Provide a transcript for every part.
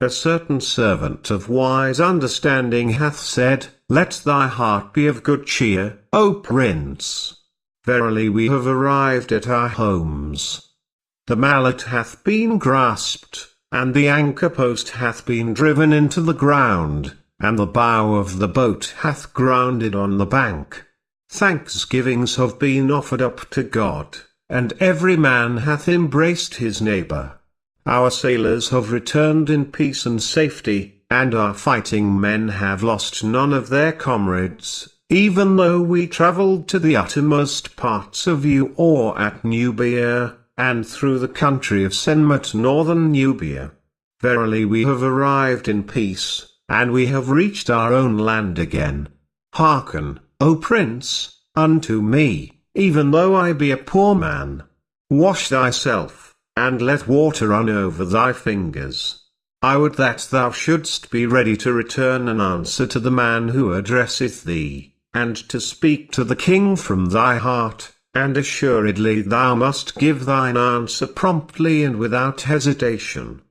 A certain servant of wise understanding hath said, Let thy heart be of good cheer, O Prince. Verily we have arrived at our homes. The mallet hath been grasped, and the anchor post hath been driven into the ground, and the bow of the boat hath grounded on the bank. Thanksgivings have been offered up to God, and every man hath embraced his neighbor. Our sailors have returned in peace and safety, and our fighting men have lost none of their comrades, even though we travelled to the uttermost parts of or at Nubia, and through the country of Senmet northern Nubia. Verily we have arrived in peace, and we have reached our own land again. Hearken, O Prince, unto me, even though I be a poor man. Wash thyself, and let water run over thy fingers. I would that thou shouldst be ready to return an answer to the man who addresseth thee, and to speak to the king from thy heart, and assuredly thou must give thine answer promptly and without hesitation.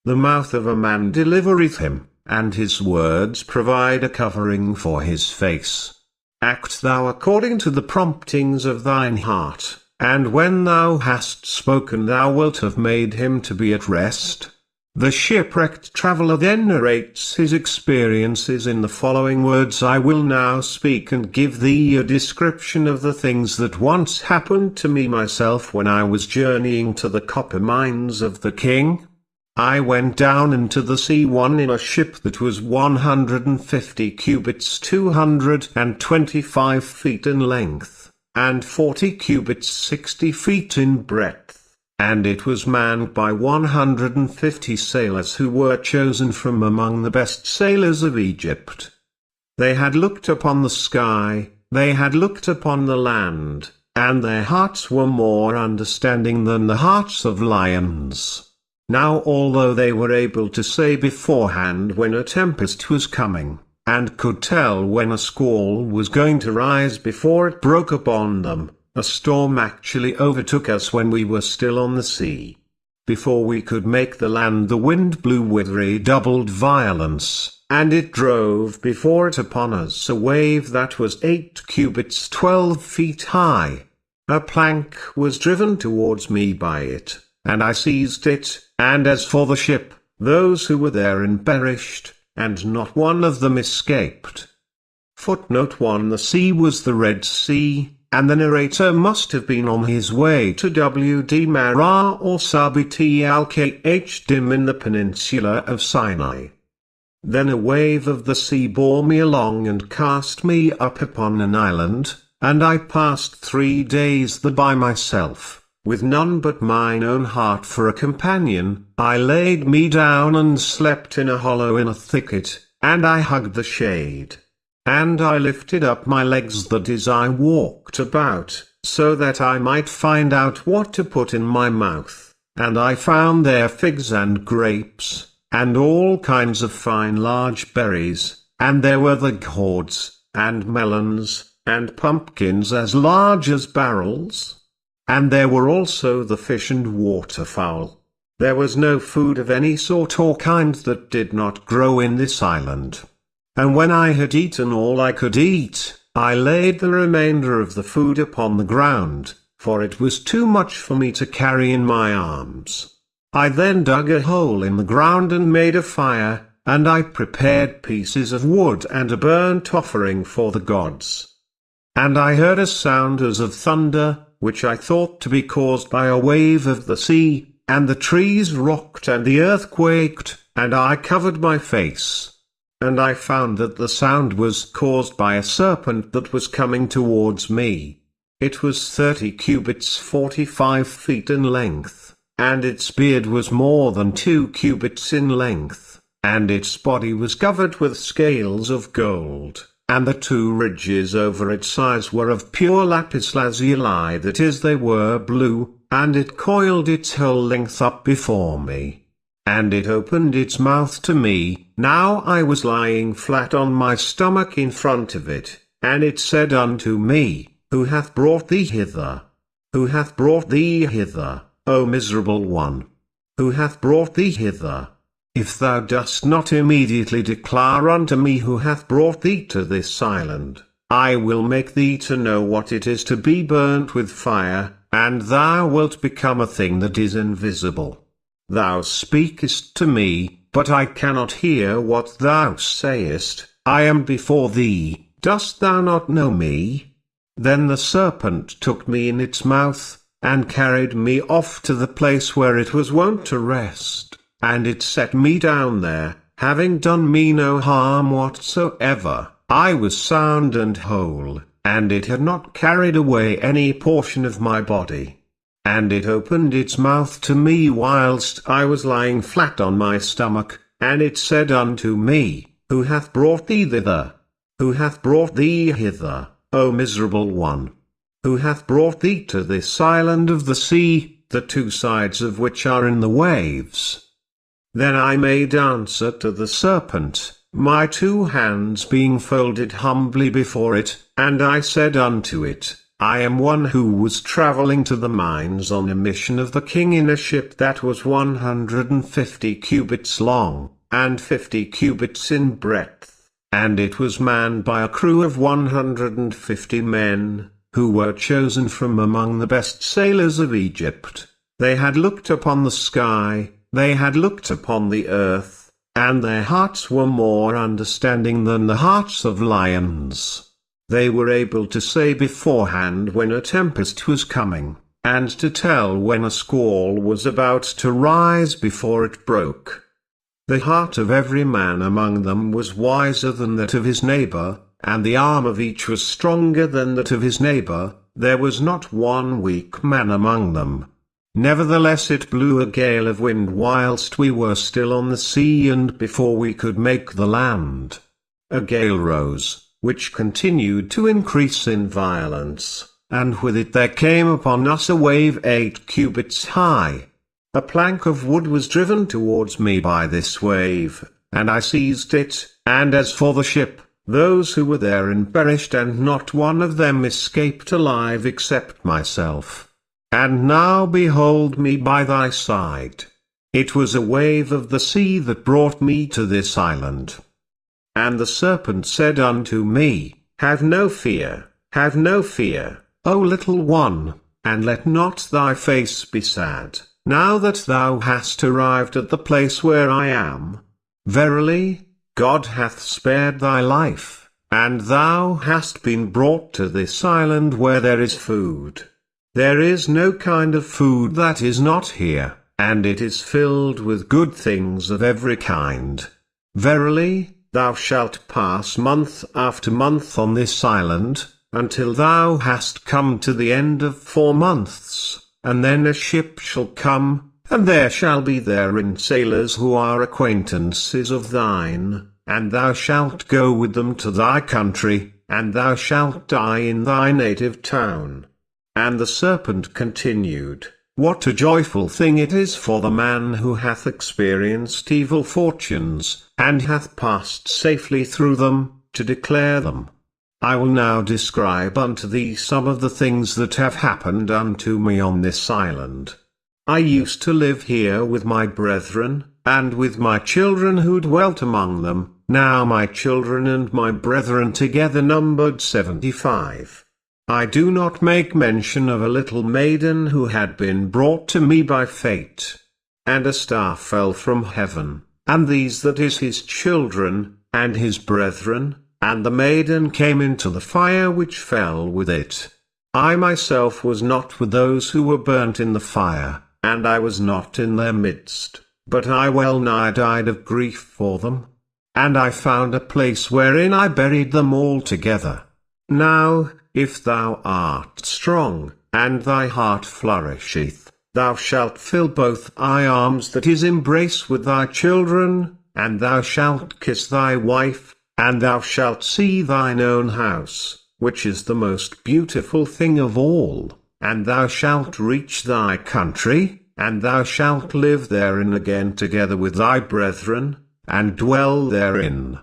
The mouth of a man delivereth him, and his words provide a covering for his face. Act thou according to the promptings of thine heart, and when thou hast spoken thou wilt have made him to be at rest. The shipwrecked traveller then narrates his experiences in the following words. I will now speak and give thee a description of the things that once happened to me myself when I was journeying to the copper mines of the king. I went down into the sea in a ship that was 150 cubits 225 feet in length, and 40 cubits 60 feet in breadth, and it was manned by 150 sailors who were chosen from among the best sailors of Egypt. They had looked upon the sky, they had looked upon the land, and their hearts were more understanding than the hearts of lions. Now although they were able to say beforehand when a tempest was coming, and could tell when a squall was going to rise before it broke upon them, a storm actually overtook us when we were still on the sea. Before we could make the land the wind blew with redoubled violence, and it drove before it upon us a wave that was 8 cubits 12 feet high. A plank was driven towards me by it, and I seized it, and as for the ship, those who were therein perished, and not one of them escaped. Footnote 1. The sea was the Red Sea, and the narrator must have been on his way to Wd Marah or Sabit al-Khdim in the peninsula of Sinai. Then a wave of the sea bore me along and cast me up upon an island, and I passed 3 days there by myself. With none but mine own heart for a companion, I laid me down and slept in a hollow in a thicket, and I hugged the shade. And I lifted up my legs that is I walked about, so that I might find out what to put in my mouth, and I found there figs and grapes, and all kinds of fine large berries, and there were the gourds, and melons, and pumpkins as large as barrels. And there were also the fish and waterfowl. There was no food of any sort or kind that did not grow in this island. And when I had eaten all I could eat, I laid the remainder of the food upon the ground, for it was too much for me to carry in my arms. I then dug a hole in the ground and made a fire, and I prepared pieces of wood and a burnt offering for the gods. And I heard a sound as of thunder, which I thought to be caused by a wave of the sea, and the trees rocked and the earth quaked, and I covered my face. And I found that the sound was caused by a serpent that was coming towards me. It was 30 cubits 45 feet in length, and its beard was more than 2 cubits in length, and its body was covered with scales of gold. And the 2 ridges over its eyes were of pure lapis lazuli, that is, they were blue, and it coiled its whole length up before me. And it opened its mouth to me. Now I was lying flat on my stomach in front of it, and it said unto me, Who hath brought thee hither? Who hath brought thee hither, O miserable one? Who hath brought thee hither? if thou dost not immediately declare unto me who hath brought thee to this island, I will make thee to know what it is to be burnt with fire, and thou wilt become a thing that is invisible. Thou speakest to me, but I cannot hear what thou sayest. I am before thee, dost thou not know me? Then the serpent took me in its mouth, and carried me off to the place where it was wont to rest, and it set me down there, having done me no harm whatsoever. I was sound and whole, and it had not carried away any portion of my body. And it opened its mouth to me whilst I was lying flat on my stomach, and it said unto me, Who hath brought thee thither? Who hath brought thee hither, O miserable one? Who hath brought thee to this island of the sea, the two sides of which are in the waves? Then I made answer to the serpent, my two hands being folded humbly before it, and I said unto it, I am one who was travelling to the mines on a mission of the king in a ship that was 150 cubits long, and 50 cubits in breadth, and it was manned by a crew of 150 men, who were chosen from among the best sailors of Egypt. They had looked upon the sky, they had looked upon the earth, and their hearts were more understanding than the hearts of lions. They were able to say beforehand when a tempest was coming, and to tell when a squall was about to rise before it broke. The heart of every man among them was wiser than that of his neighbor, and the arm of each was stronger than that of his neighbor. There was not one weak man among them. Nevertheless it blew a gale of wind whilst we were still on the sea and before we could make the land. A gale rose, which continued to increase in violence, and with it there came upon us a wave 8 cubits high. A plank of wood was driven towards me by this wave, and I seized it, and as for the ship, those who were therein perished, and not one of them escaped alive except myself. And now behold me by thy side. It was a wave of the sea that brought me to this island. And the serpent said unto me, Have no fear, O little one, and let not thy face be sad, now that thou hast arrived at the place where I am. Verily, God hath spared thy life, and thou hast been brought to this island where there is food. There is no kind of food that is not here, and it is filled with good things of every kind. Verily, thou shalt pass month after month on this island, until thou hast come to the end of 4 months, and then a ship shall come, and there shall be therein sailors who are acquaintances of thine, and thou shalt go with them to thy country, and thou shalt die in thy native town. And the serpent continued, What a joyful thing it is for the man who hath experienced evil fortunes, and hath passed safely through them, to declare them. I will now describe unto thee some of the things that have happened unto me on this island. I used to live here with my brethren, and with my children who dwelt among them. Now my children and my brethren together numbered 75. I do not make mention of a little maiden who had been brought to me by fate. And a star fell from heaven, and these that is his children, and his brethren, and the maiden came into the fire which fell with it. I myself was not with those who were burnt in the fire, and I was not in their midst, but I well nigh died of grief for them. And I found a place wherein I buried them all together. Now, if thou art strong, and thy heart flourisheth, thou shalt fill both thy arms that is embrace with thy children, and thou shalt kiss thy wife, and thou shalt see thine own house, which is the most beautiful thing of all, and thou shalt reach thy country, and thou shalt live therein again together with thy brethren, and dwell therein.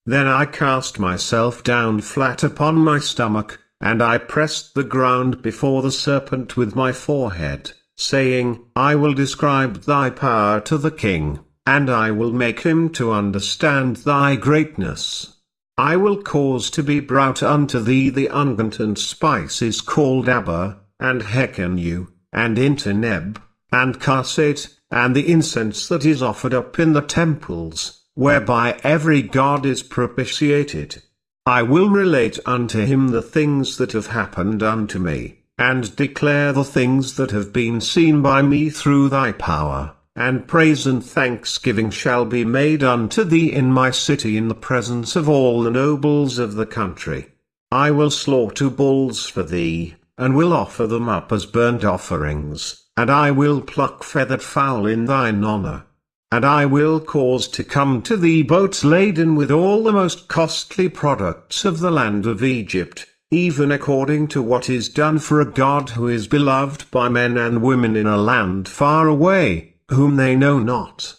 Then I cast myself down flat upon my stomach, and I pressed the ground before the serpent with my forehead, saying, I will describe thy power to the king, and I will make him to understand thy greatness. I will cause to be brought unto thee the unguent and spices called Abba, and Hekenu, and Interneb, and Karset, and the incense that is offered up in the temples, whereby every god is propitiated. I will relate unto him the things that have happened unto me, and declare the things that have been seen by me through thy power, and praise and thanksgiving shall be made unto thee in my city in the presence of all the nobles of the country. I will slaughter bulls for thee, and will offer them up as burnt offerings, and I will pluck feathered fowl in thine honor. And I will cause to come to thee boats laden with all the most costly products of the land of Egypt, even according to what is done for a god who is beloved by men and women in a land far away, whom they know not.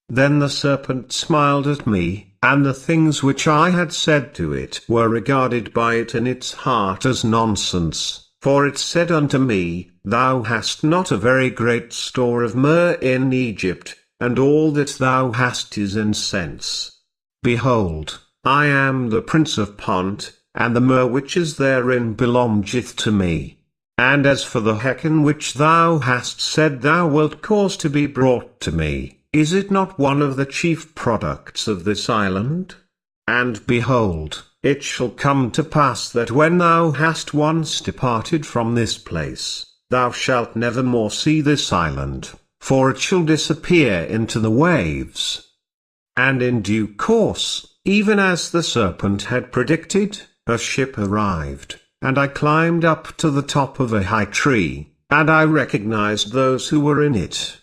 Then the serpent smiled at me, and the things which I had said to it were regarded by it in its heart as nonsense. For it said unto me, Thou hast not a very great store of myrrh in Egypt, and all that thou hast is incense. Behold, I am the prince of Punt, and the myrrh which is therein belongeth to me. And as for the hecken which thou hast said thou wilt cause to be brought to me, is it not one of the chief products of this island? And behold, it shall come to pass that when thou hast once departed from this place, thou shalt never more see this island, for it shall disappear into the waves. And in due course, even as the serpent had predicted, a ship arrived, and I climbed up to the top of a high tree, and I recognized those who were in it.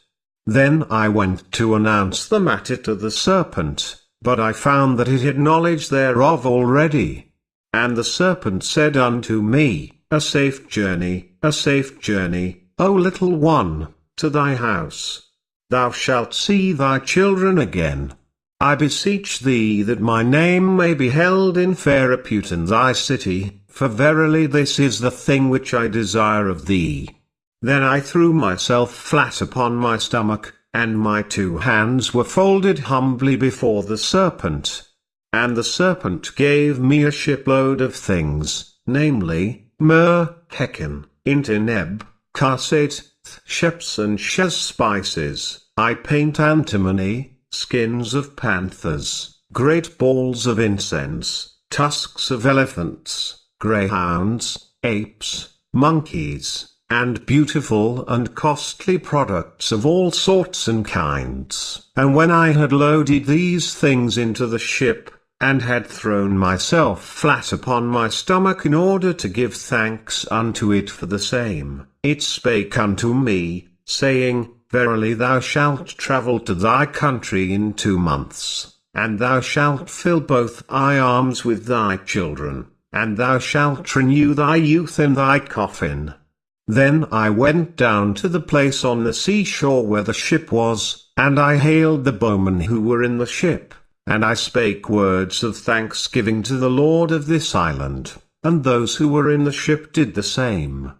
Then I went to announce the matter to the serpent, but I found that it had knowledge thereof already. And the serpent said unto me, A safe journey, O little one, to thy house. Thou shalt see thy children again. I beseech thee that my name may be held in fair repute in thy city, for verily this is the thing which I desire of thee. Then I threw myself flat upon my stomach, and my 2 hands were folded humbly before the serpent. And the serpent gave me a shipload of things, namely, myrrh, hecken, interneb, karset, sheps and shez spices, I paint antimony, skins of panthers, great balls of incense, tusks of elephants, greyhounds, apes, monkeys, and beautiful and costly products of all sorts and kinds. And when I had loaded these things into the ship, and had thrown myself flat upon my stomach in order to give thanks unto it for the same, it spake unto me, saying, Verily thou shalt travel to thy country in 2 months, and thou shalt fill both thy arms with thy children, and thou shalt renew thy youth in thy coffin. Then I went down to the place on the seashore where the ship was, and I hailed the bowmen who were in the ship, and I spake words of thanksgiving to the Lord of this island, and those who were in the ship did the same.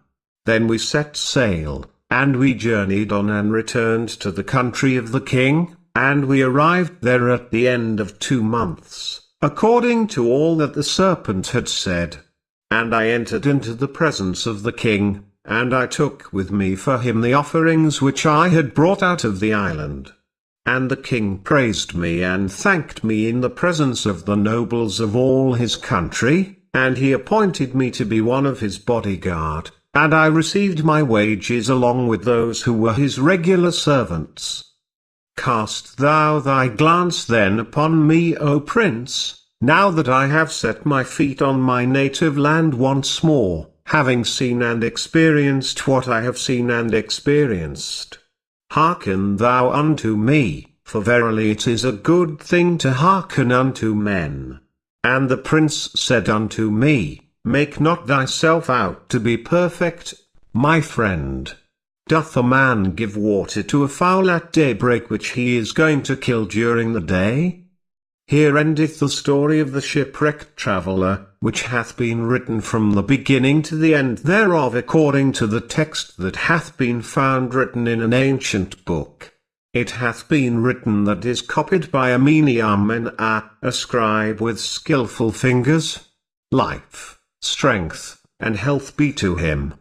Then we set sail, and we journeyed on and returned to the country of the king, and we arrived there at the end of 2 months, according to all that the serpent had said. And I entered into the presence of the king, and I took with me for him the offerings which I had brought out of the island. And the king praised me and thanked me in the presence of the nobles of all his country, and he appointed me to be one of his bodyguard, and I received my wages along with those who were his regular servants. Cast thou thy glance then upon me, O prince, now that I have set my feet on my native land once more, having seen and experienced what I have seen and experienced. Hearken thou unto me, for verily it is a good thing to hearken unto men. And the prince said unto me, Make not thyself out to be perfect, my friend. Doth a man give water to a fowl at daybreak which he is going to kill during the day? Here endeth the story of the shipwrecked traveller, which hath been written from the beginning to the end thereof according to the text that hath been found written in an ancient book. It hath been written that is copied by a Meniamen a scribe with skillful fingers. Life, strength, and health be to him.